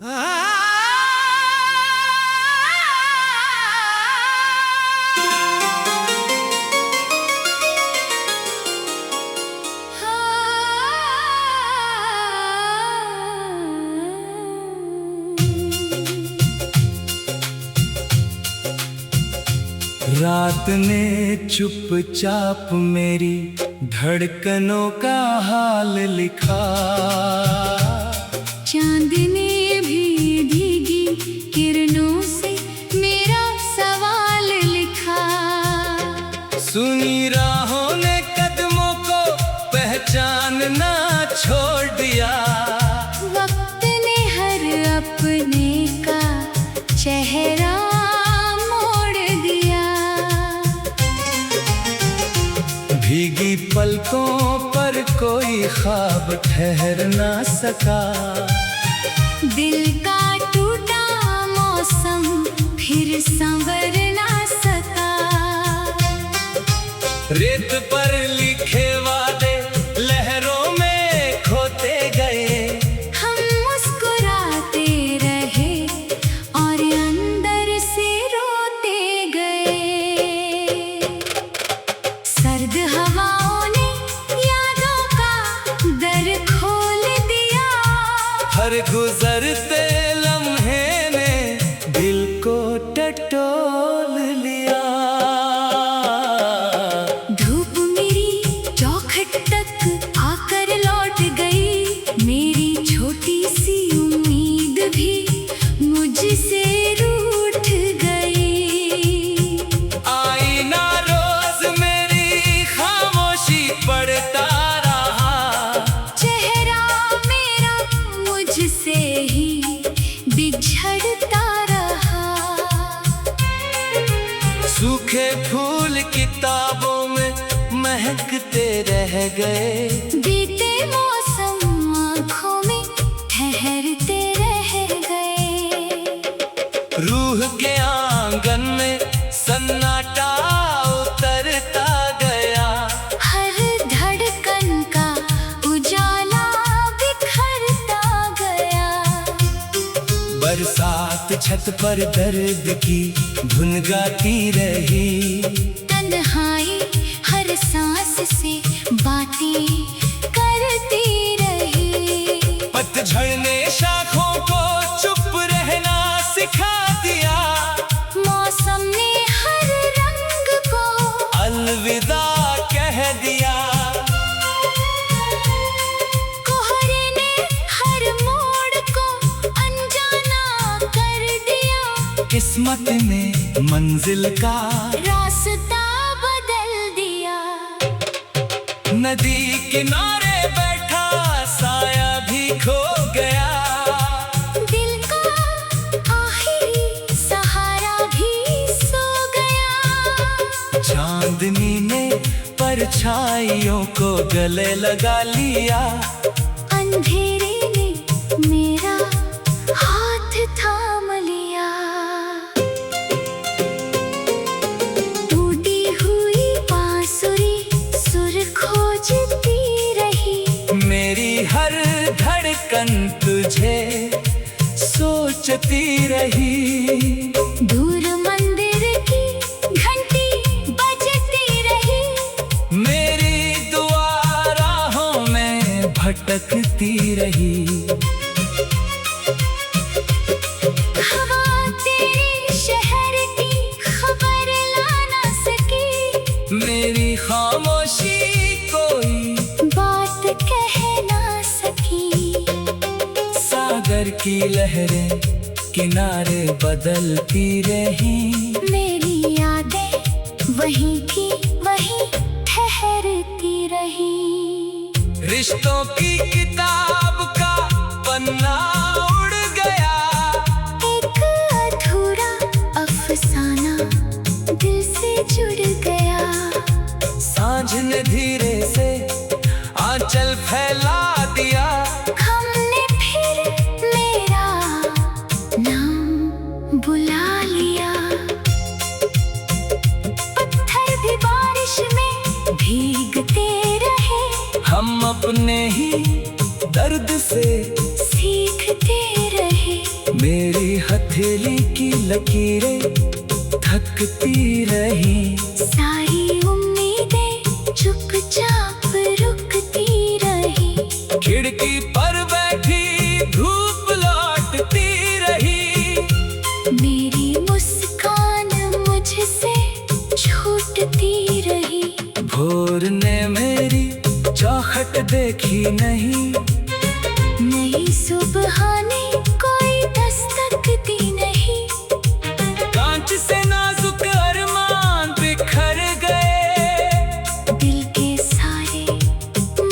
रात ने चुपचाप मेरी धड़कनों का हाल लिखा। चांद ने भी भीगी किरणों से मेरा सवाल लिखा। सुनी राहों ने कदमों को पहचानना छोड़ दिया। वक्त ने हर अपने का चेहरा भीगी पलकों पर कोई ख्वाब ठहर ना सका। दिल का टूटा मौसम फिर संवर ना सका। रेत पर लिखे वादे लहरों में खोते गए। हम मुस्कुराते रहे और अंदर से रोते गए। सर्द हवाओं ने यादों का दर खोल दिया। हर गुजरते लम्हे ने दिल को टटोल लिया। धूप मेरी चौखट तक आकर लौट गई। मेरी छोटी सी उम्मीद भी मुझसे रूठ गई। आईना रोज मेरी खामोशी पढ़ता रहा। चेहरा मेरा मुझसे ही बिछड़ता रहा। सूखे फूल किताबों में महकते रह गए। बीते मौसम आँखों में ठहरते रह गए। रूह के आंगन में सन्नाटा उतरता गया। हर धड़कन का उजाला बिखरता गया। बरसात छत पर दर्द की धुन गाती रही। तन्हाई हर सांस से बातें करती रही। पतझड़ ने शाखों को चुप रहना सिखा दिया। मौसम ने हर रंग को अलविदा कह दिया। कोहरे ने हर मोड़ को अनजाना कर दिया। किस्मत ने मंजिल का रास्ता बदल दिया। नदी किनारे बैठा साया भी खो गया। दिल का आखिरी सहारा भी सो गया। चांदनी ने परछाइयों को गले लगा लिया। अंधेरे ने मेरा हाथ थाम लिया। टूटी हुई बांसुरी सुर खोजती रही। मेरी हर धड़कन तुझे सोचती रही। दूर मंदिर की घंटी बजती रही। मेरी दुआ राहों में भटकती रही। हवा तेरे शहर की खबर ला ना सकी। मेरी खामोशी कोई बात कह ना सकी। सागर की लहरें किनारे बदलती रही। मेरी यादें वहीं की वहीं ठहरती रही। रिश्तों की किताब का पन्ना उड़ गया। एक अधूरा अफसाना दिल से जुड़ गया। सांझ ने धीरे से आंचल फैला दिया। हमने फिर मेरा नाम बुला लिया। पत्थर भी बारिश में भीगते रहे। हम अपने ही दर्द से सीखते रहे। हथेली की लकीरें थकती रही। सारी उम्मीदें चुपचाप रुकती रही। खिड़की पर बैठी धूप लौटती रही। मेरी मुस्कान मुझसे छूटती रही। भोर ने मेरी चौखट देखी नहीं। नई सुबह ने कोई दस्तक दी नहीं। कांच से नाजुक अरमान बिखर गए। दिल के सारे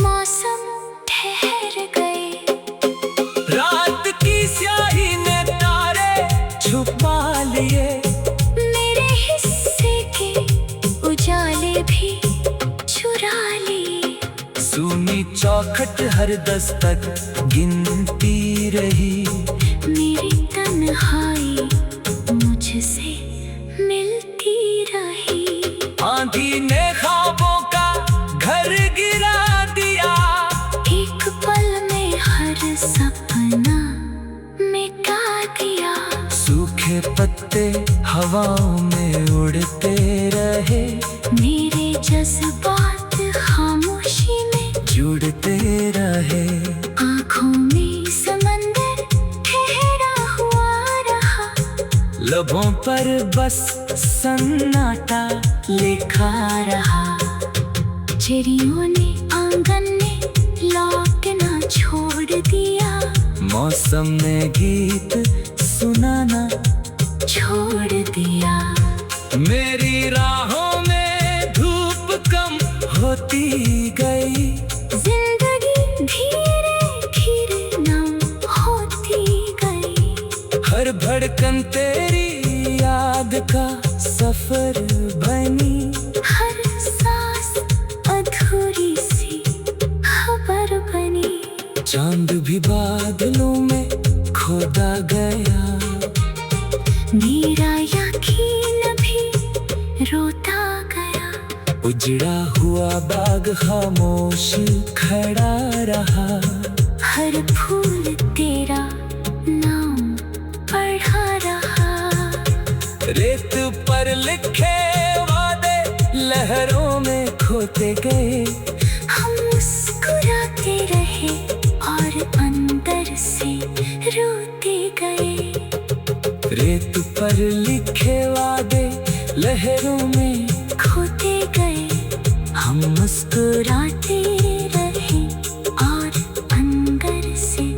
मौसम ठहर गए। रात की स्याही ने तारे छुपा लिए। मेरे हिस्से के उजाले भी चुरा लिए। सूनी चौखट हर दस्तक गिनती रही। मेरी तन्हाई मुझसे मिलती रही। आंधी ने ख्वाबों का घर गिरा दिया। एक पल में हर सपना मिटा दिया। सूखे पत्ते हवाओं में उड़ते रहे। मेरे जज्बात खामोशी में जुड़ते रहे। आँखों में समंदर ठहरा हुआ रहा। लबों पर बस सन्नाटा लिखा रहा। चिड़ियों ने आंगन में लौटना छोड़ दिया। मौसम ने गीत सुनाना छोड़ दिया। मेरी राहों में धूप कम होती गई। जिंदगी धीरे धीरे नम होती गई। हर धड़कन तेरी याद का सफर बनी। हर सांस अधूरी सी खबर बनी। चांद भी बादलों में खोदा गया। मेरा यकीन भी रोता गया। उजड़ा हुआ बाग खामोश खड़ा रहा। हर फूल तेरा नाम पढ़ा रहा। रेत पर लिखे वादे लहरों में खोते गए। हम मुस्कुराते रहे और अंदर से रोते गए। रेत पर लिखे वादे लहरों में खोते गए। हम मुस्कुराते रहे और अंदर से।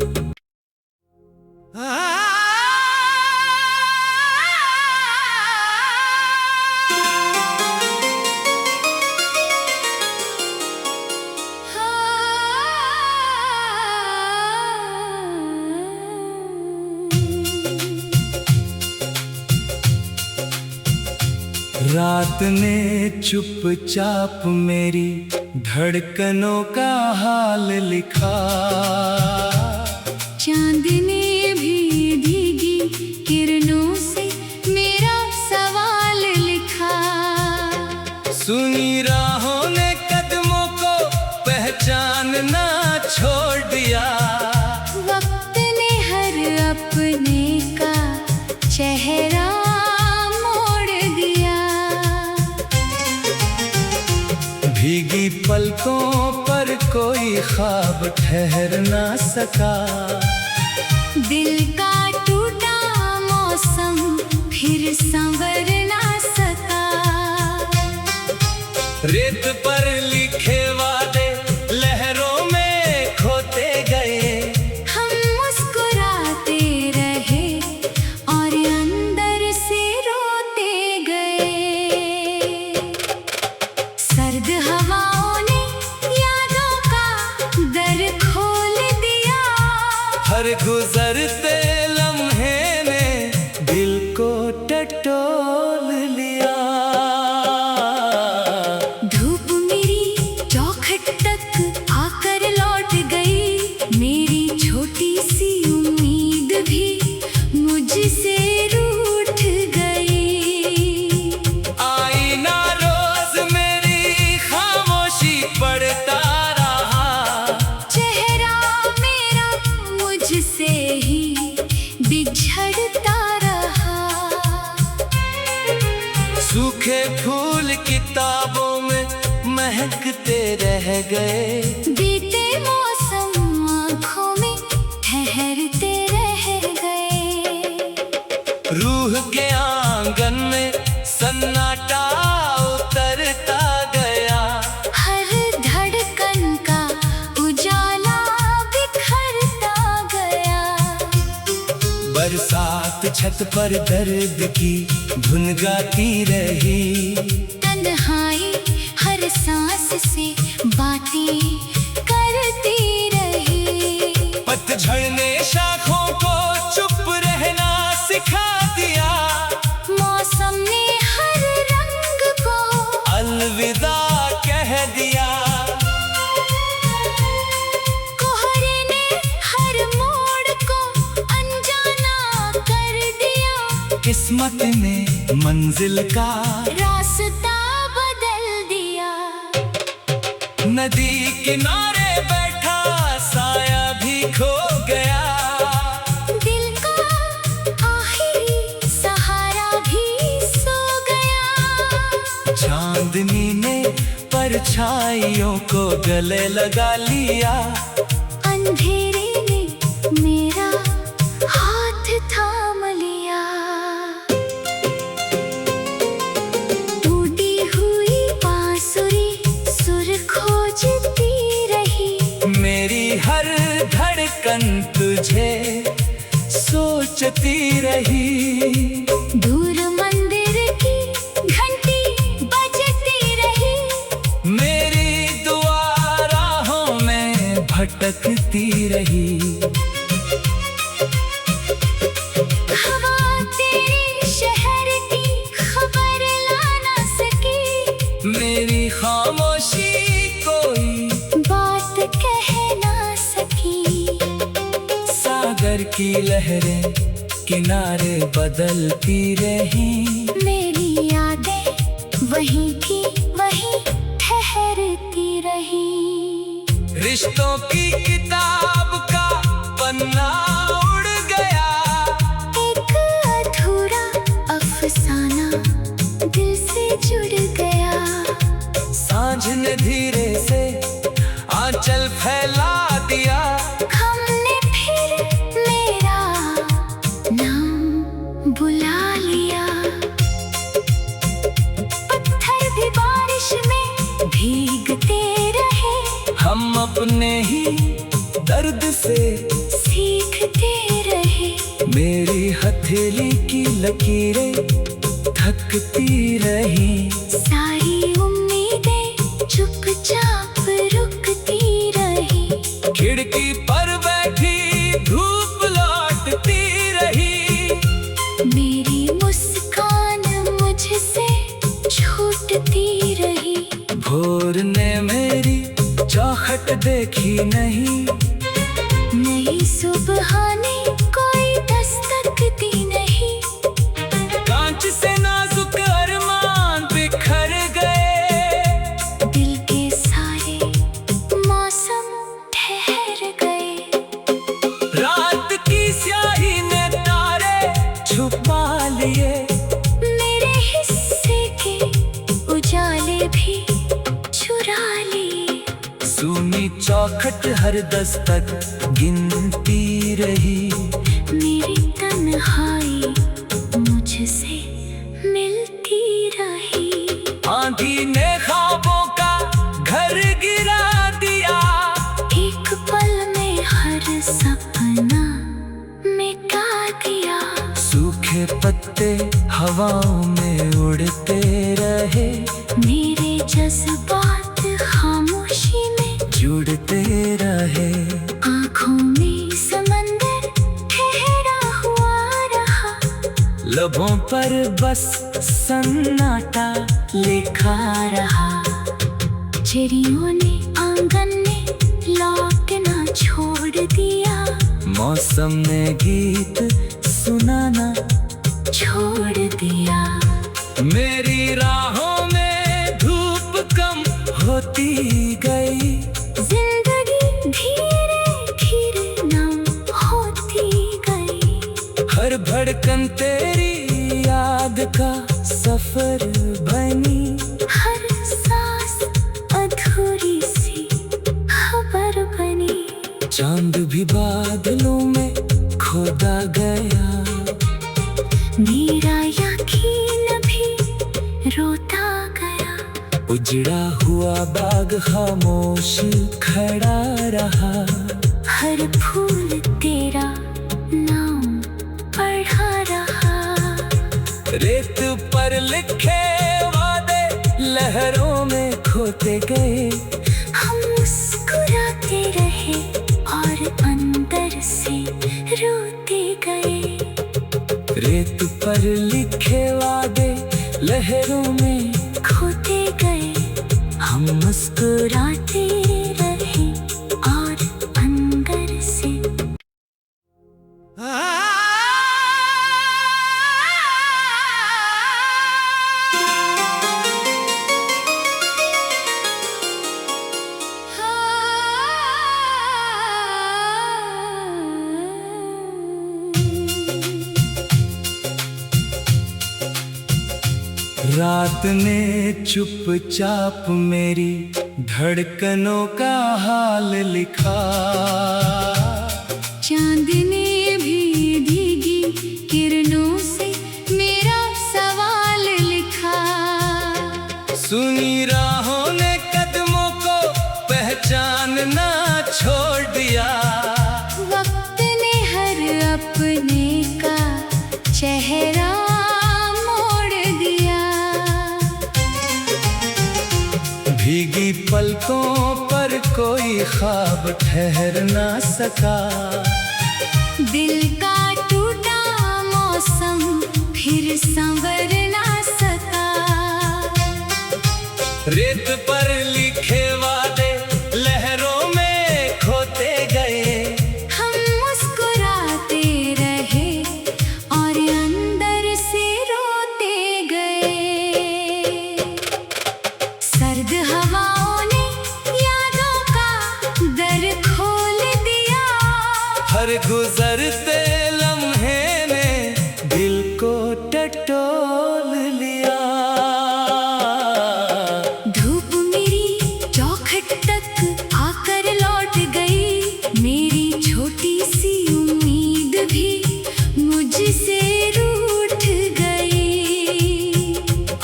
रात ने चुपचाप मेरी धड़कनों का हाल लिखा। चांद ने भी भीगी किरणों से मेरा सवाल लिखा। सुनी राहों ने कदमों को पहचानना छोड़ दिया। वक्त ने हर अपने का चेहरा मोड़ दिया। भीगी पलकों पर कोई ख्वाब ठहर ना सका। दिल का टूटा मौसम फिर संवर ना सका। रेत पर लिखे वादे लहरों में खोते गए। हम मुस्कुराते रहे और अंदर से रोते गए। सर्द हवाओं ने यादों का दर खोल दिया। हर गुजरते लम्हे ने दिल को टटोल लिया। धूप मेरी चौखट तक आकर लौट गई। मेरी छोटी सी उम्मीद भी मुझसे रूठ गई। आईना रोज मेरी खामोशी पढ़ता रहा। चेहरा मेरा मुझसे ही किताबों में महकते रह गए। बीते मौसम आँखों में ठहरते रह गए। रूह के आंगन में सन्नाटा उतरता गया। हर धड़कन का उजाला बिखरता गया। बरसात छत पर दर्द की धुन गाती रही। तन्हाई हर सांस से बातें करती रही। पतझड़ ने शाखों को चुप रहना सिखा दिया। मौसम ने हर रंग को अलविदा कह दिया। कोहरे ने हर मोड़ को अनजाना कर दिया। किस्मत ने मंजिल का रास्ता बदल दिया। नदी किनारे बैठा साया भी खो गया। दिल का आखिरी सहारा भी सो गया। चांदनी ने परछाइयों को गले लगा लिया। अंधेरे ने मेरा हाथ थाम लिया। टूटी हुई बांसुरी सुर खोजती रही। मेरी हर धड़कन तुझे सोचती रही। दूर मंदिर की घंटी बजती रही। मेरी दुआ राहों में भटकती रही। हवा तेरे शहर की खबर ला ना सकी। मेरी खामोशी कोई बात कह ना सकी। सागर की लहरें किनारे बदलती रही। मेरी यादें वहीं की वहीं ठहरती रही। रिश्तों की किताब का पन्ना उड़ गया। एक अधूरा अफसाना दिल से जुड़ गया। सांझ ने धीरे से आंचल फैला दिया। हमने फिर मेरा नाम बुला लिया। पत्थर भी बारिश में भीगते रहे। हम अपने ही दर्द से सीखते रहे। मेरी हथेली की लकीरें थकती रही। सारी उम्मीदें चुपचाप रुकती रही। खिड़की पर बैठी धूप लौटती रही। मेरी मुस्कान मुझसे छूटती रही। भोर ने मेरी चौखट देखी नहीं। नई सुबह ने कोई दस्तक दी नहीं। कांच से नाजुक अरमान बिखर गए। दिल के सारे मौसम ठहर गए। रात की स्याही ने तारे छुपा लिए। मेरे हिस्से के उजाले भी चुरा लिए। सूनी चौखट हर दस्तक गिनती रही। मेरी तन्हाई मुझसे मिलती रही। आंधी ने ख्वाबों का घर गिरा दिया। एक पल में हर सपना मिटा दिया। सूखे पत्ते हवाओं में उड़ते रहे। मेरे जज्बात खामोशी में जुड़ते रहे। आँखों में समंदर ठहरा हुआ रहा। लबों पर बस सन्नाटा लिखा रहा। चिड़ियों ने आंगन में लौटना छोड़ दिया। मौसम ने गीत सुनाना छोड़ दिया। मेरी राहों में धूप कम होती गई। जिंदगी धीरे धीरे नम होती गई। हर धड़कन तेरी याद का सफर बनी। चांद भी बादलों में खोदा गया। मेरा यकीन भी रोता गया। उजड़ा हुआ बाग खामोश खड़ा रहा। हर फूल तेरा नाम पढ़ा रहा। रेत पर लिखे वादे लहरों में खोते गए। हम मुस्कुराते रहे और अंदर से रोते गए। रेत पर लिखे वादे लहरों में खोते गए। हम मुस्कुराते रहे और अंदर से। रात ने चुपचाप मेरी धड़कनों का हाल लिखा। चांद ने भी भीगी किरणों से मेरा सवाल लिखा। सुनी राहों ने कदमों को पहचानना छोड़ दिया। वक्त ने हर अपने का चेहरा भीगी पलकों पर कोई ख्वाब ठहर ना सका। दिल का टूटा मौसम फिर संवर ना सका। रेत पर लिखे वादे लहरों में खोते गए। हम मुस्कुराते रहे और अंदर से रोते गए। सर्द हवाओं ने यादों का दर खोल दिया। हर गुजरते लम्हे ने दिल को टटोल लिया। धूप मेरी चौखट तक आकर लौट गई। मेरी छोटी सी उम्मीद भी मुझसे रूठ गई।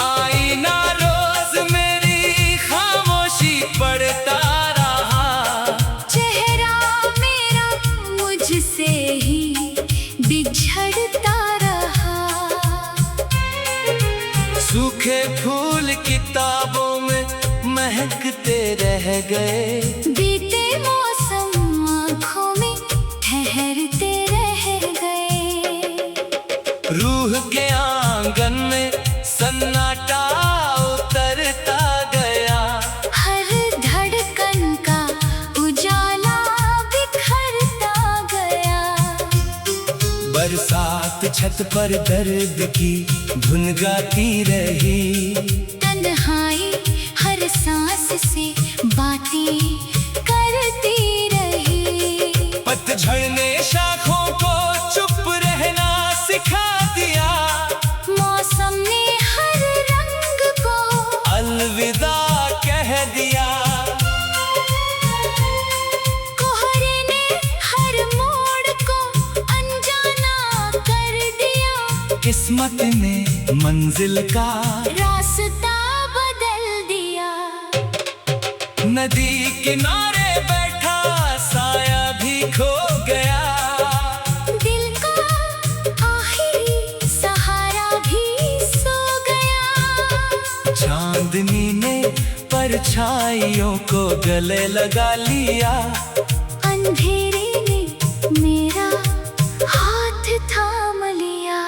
आईना रोज मेरी खामोशी पढ़ता रहा। चेहरा मेरा मुझसे ही बिछड़ता रहा। सूखे फूल किताबों में महकते रह गए। बीते मौसम आँखों में ठहरते रह गए। रूह के आंगन में सन्नाटा उतरता गया। हर धड़कन का उजाला बिखरता गया। बरसात छत पर दर्द की धुन गाती रही। तन्हाई हर सांस से बातें करती रही। पतझड़ ने शाखों को चुप रहना सिखा दिया। मौसम ने हर रंग को अलविदा कह दिया। कोहरे ने हर मोड़ को अनजाना कर दिया। किस्मत ने मंजिल का रास्ता बदल दिया। नदी किनारे बैठा साया भी खो गया। दिल का आखिरी सहारा भी सो गया। चांदनी ने परछाइयों को गले लगा लिया। अंधेरे ने मेरा हाथ थाम लिया।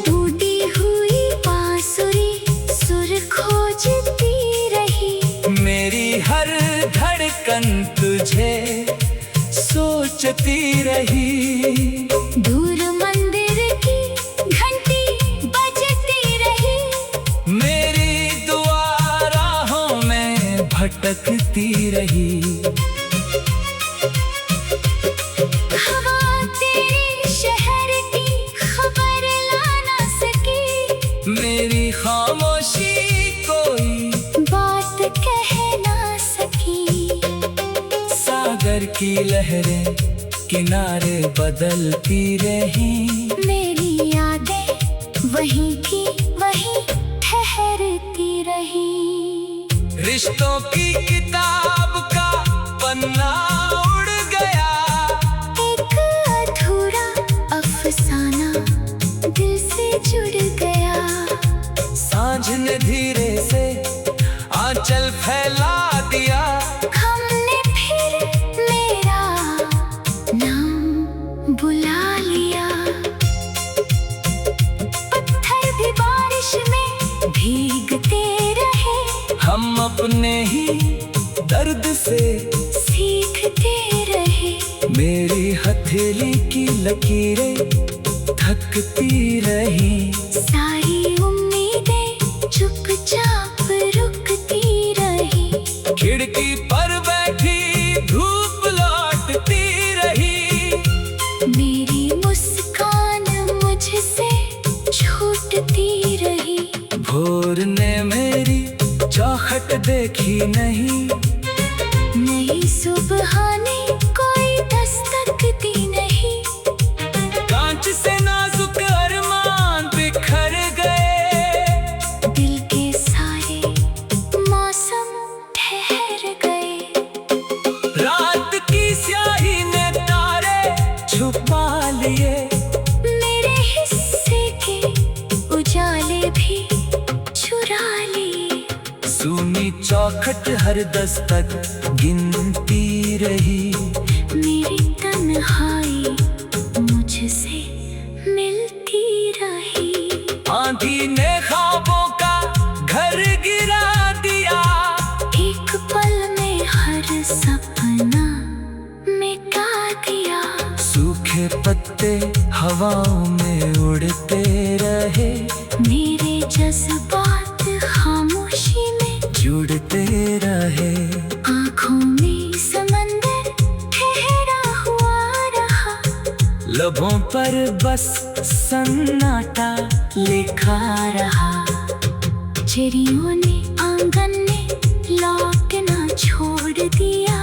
टूटी हुई बांसुरी सुर खोजती रही। मेरी हर धड़कन तुझे सोचती रही। दूर मंदिर की घंटी बजती रही। मेरी दुआ राहों में भटकती रही। हवा तेरे शहर की खबर ला ना सकी। मेरी खामोशी कोई बात कह ना सकी। की लहरें किनारे बदलती रही। मेरी यादें वहीं की वहीं ठहरती रही। रिश्तों की किताब का पन्ना उड़ गया। एक अधूरा अफसाना दिल से जुड़ गया। सांझ ने धीरे से आंचल फैला दिया। हमने फिर मेरा नाम बुला लिया। पत्थर भी बारिश में भीगते रहे। हम अपने ही दर्द से सीखते रहे। मेरी हथेली की लकीरें थकती रही। सारी उम्मीदें चुपचाप रुकती रही। खिड़की पर बैठी धूप लौटती रही। मेरी मुस्कान मुझसे छूटती रही। भोर ने मेरी चौखट देखी नहीं। नई सुबह ने कोई दस्तक दी नहीं। कांच से नाजुक अरमान बिखर गए। दिल के सारे मौसम ठहर गए। रात की स्याही ने तारे छुपा लिए। मेरे हिस्से के उजाले भी चुरा लिए। सूनी चौखट हर दस्तक गिनती रही। मेरी तन्हाई मुझसे मिलती रही। आंधी ने ख्वाबों का घर गिरा दिया। एक पल में हर सपना मिटा दिया। सूखे पत्ते हवाओं में उड़ते रहे। मेरे जज्बात खामोशी में जुड़ते रहे। आँखों में समंदर ठहरा हुआ रहा। लबों पर बस सन्नाटा लिखा रहा। चिड़ियों ने आंगन में लौटना छोड़ दिया।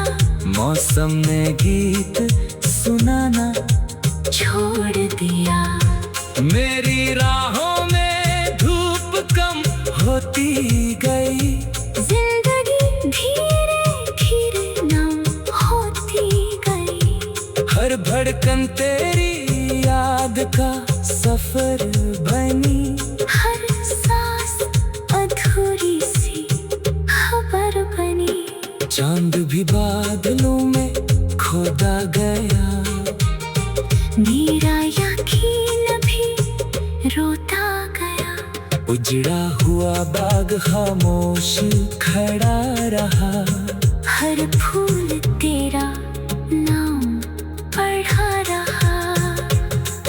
मौसम ने गीत सुनाना छोड़ दिया। मेरी राहों में धूप कम होती गई। जिंदगी धीरे धीरे नम होती गई। हर धड़कन तेरी याद का सफर बनी। हर सांस अधूरी सी खबर बनी। चांद भी बादलों में खोदा गया। मेरा यकीन भी रोता गया। उजड़ा हुआ बाग खामोश खड़ा रहा। हर फूल तेरा नाम पढ़ा रहा।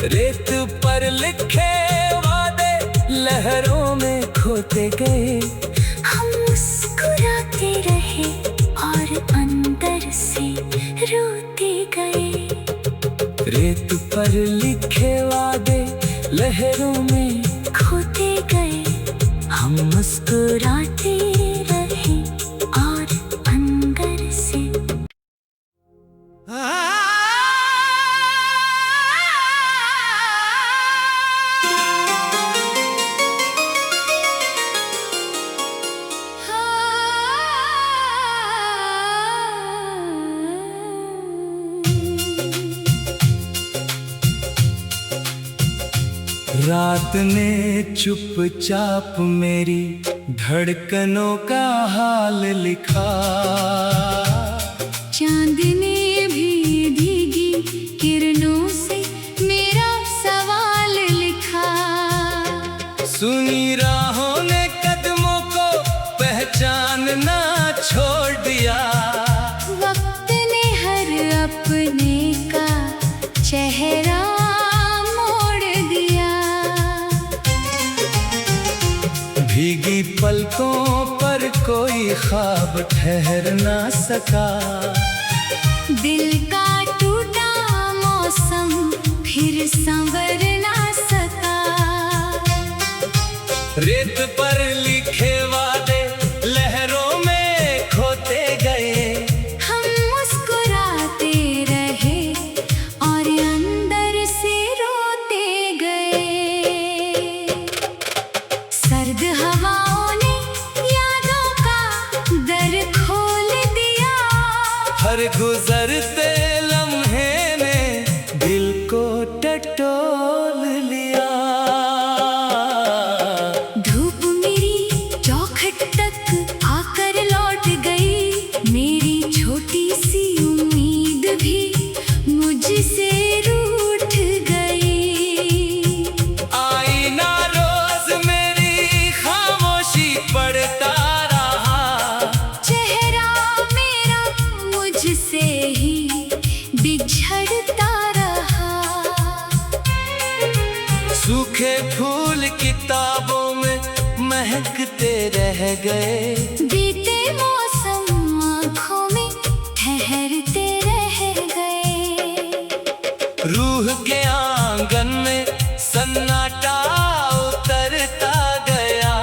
रेत पर लिखे वादे लहरों में खोते गए। हम मुस्कुराते रहे और अंदर से रोते गए। रेत पर लिखे वादे लहरों में खोते गए। हम मुस्कुराते रहे और अंदर से। रात ने चुपचाप मेरी धड़कनों का हाल लिखा। चांद ने भी भीगी किरणों से मेरा सवाल लिखा। सुनी राहों ने कदमों को पहचानना छोड़ दिया। वक्त ने हर अपने का चेहरा भीगी पलकों पर कोई ख्वाब ठहर ना सका। दिल का टूटा मौसम फिर संवर ना सका। रेत पर लिखे वादे लहरों में खोते गए। हम मुस्कुराते मुझसे रूठ गई। आईना रोज मेरी खामोशी पढ़ता रहा, चेहरा मेरा मुझसे ही बिछड़ता रहा। सूखे फूल किताबों में महकते रह गए, बीते मौसम आँखों में ठहरते रह गए। रूह के आंगन में सन्नाटा उतरता गया,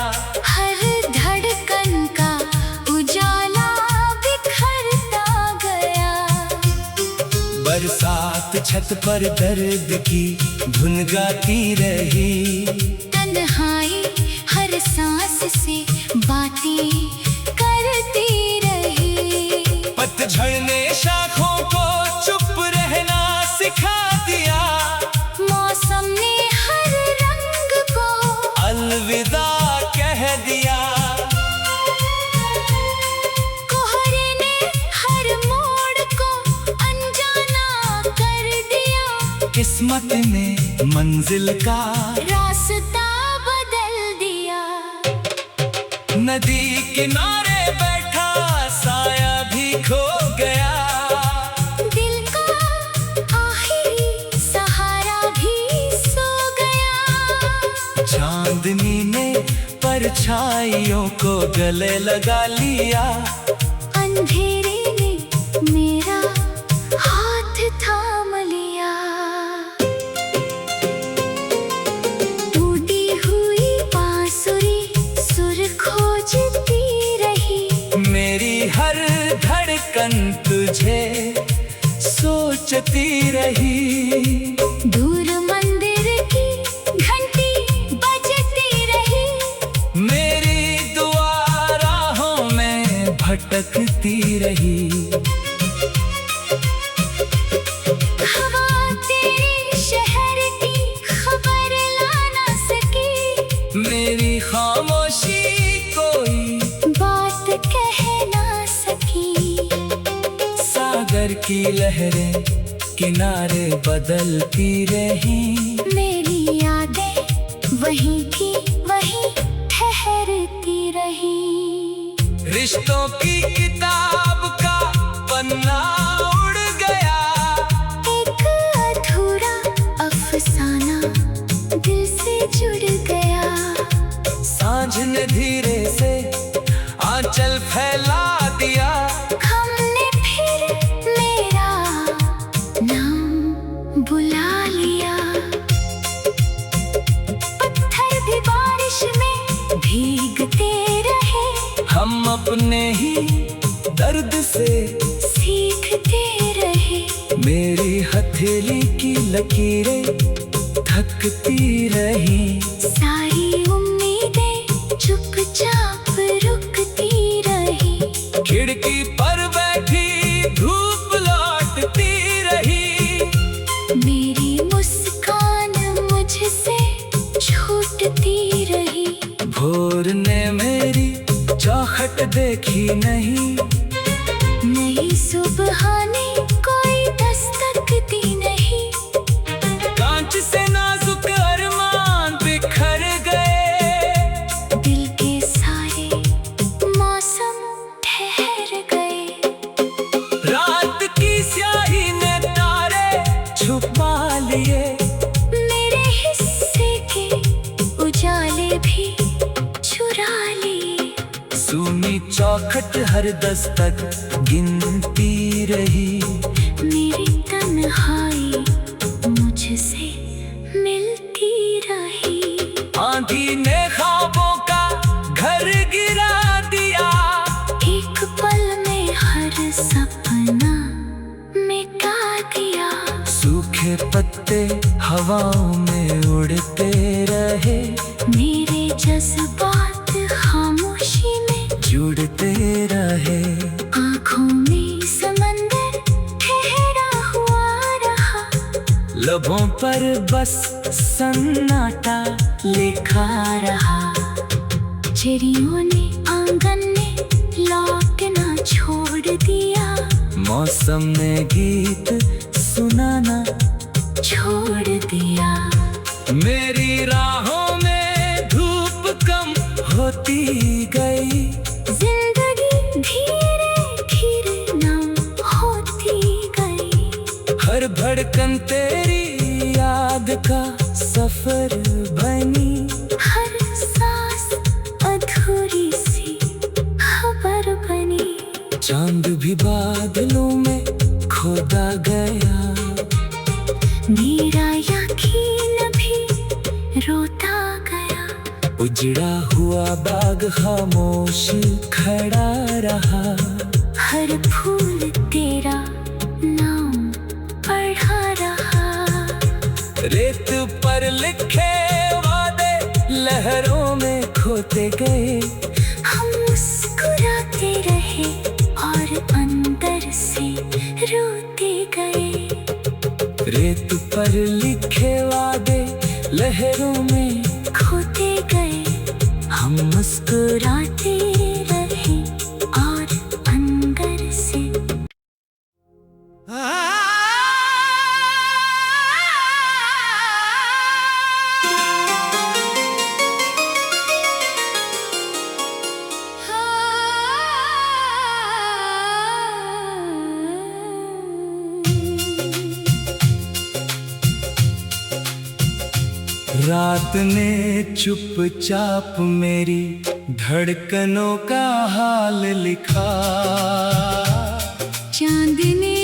हर धड़कन का उजाला बिखरता गया। बरसात छत पर दर्द की धुन गाती रही, तन्हाई हर सांस से बातें करती रही। पतझड़ ने शाखों को चुप रहना सिखा दिया, मौसम ने हर रंग को अलविदा कह दिया। कोहरे ने हर मोड़ को अनजाना कर दिया। किस्मत ने मंजिल का रास्ता बदल दिया। नदी किनारे बैठा साया भी खो गया, दिल का आखिरी सहारा भी सो गया। चांदनी ने परछाइयों को गले लगा लिया, अंधेरे ने मेरा हाथ थाम लिया। टूटी हुई बांसुरी सुर खोजती रही, मेरी हर धड़कन तुझे सोचती रही। दूर मंदिर की घंटी बजती रही, मेरी दुआ राहों में भटकती रही। हवा तेरे शहर की खबर ला ना सकी, मेरी खामोशी कोई बात कह ना सकी। सागर की लहरें किनारे बदलती रही, मेरी यादें वहीं की वहीं ठहरती रही। रिश्तों की किताब का पन्ना उड़ गया, एक अधूरा अफसाना दिल से जुड़ गया। सांझ ने धीरे से आंचल फैला दिया, हमने फिर मेरा नाम बुला लिया। पत्थर भी बारिश में भीगते रहे, हम अपने ही दर्द से सीखते रहे। मेरी हथेली की लकीरें थकती रही, सारी उम्मीदें चुपचाप रुकती रही। खिड़की पर बैठी धूप लौटती रही, मेरी मुस्कान मुझसे छूटती रही। भोर ने मेरी चौखट देखी नहीं, नई सुबह ने कोई दस्तक दी नहीं। कांच से नाजुक अरमान बिखर गए, दिल के सारे मौसम ठहर गए। रात की स्याही ने तारे छुपा लिए, मेरे हिस्से के उजाले भी चुरा लिए। सूनी चौखट हर दस्तक गिनती रही, मेरी तन्हाई मुझसे मिलती रही। आंधी ने ख्वाबों का घर गिरा दिया, एक पल में हर सपना मिटा दिया। सूखे पत्ते हवाओं में उड़ते रहे, मेरे जज्बात खामोशी में जुड़ते रहे। आँखों में समंदर ठहरा हुआ रहा, लबों पर बस सन्नाटा लिखा रहा। चिड़ियों ने आंगन में लौटना छोड़ दिया, मौसम ने गीत सुनाना जाना छोड़ दिया। मेरी राहों में धूप कम होती गई, जिंदगी धीरे धीरे नम होती गई। हर धड़कन तेरी याद का सफर बनी, हर सांस अधूरी सी खबर बनी। चांद भी बादलों में खोदा गया, मेरा यकीन भी रोता गया। उजड़ा हुआ बाग खामोश खड़ा रहा, हर फूल तेरा नाम पढ़ा रहा। रेत पर लिखे वादे लहरों में खोते गए, हम मुस्कुराते रहे और अंदर से रोते गए। रेत पर लिखे वादे लहरों में खोते गए, हम मुस्कुराते रहे और अंदर से। रात ने चुपचाप मेरी धड़कनों का हाल लिखा, चांद ने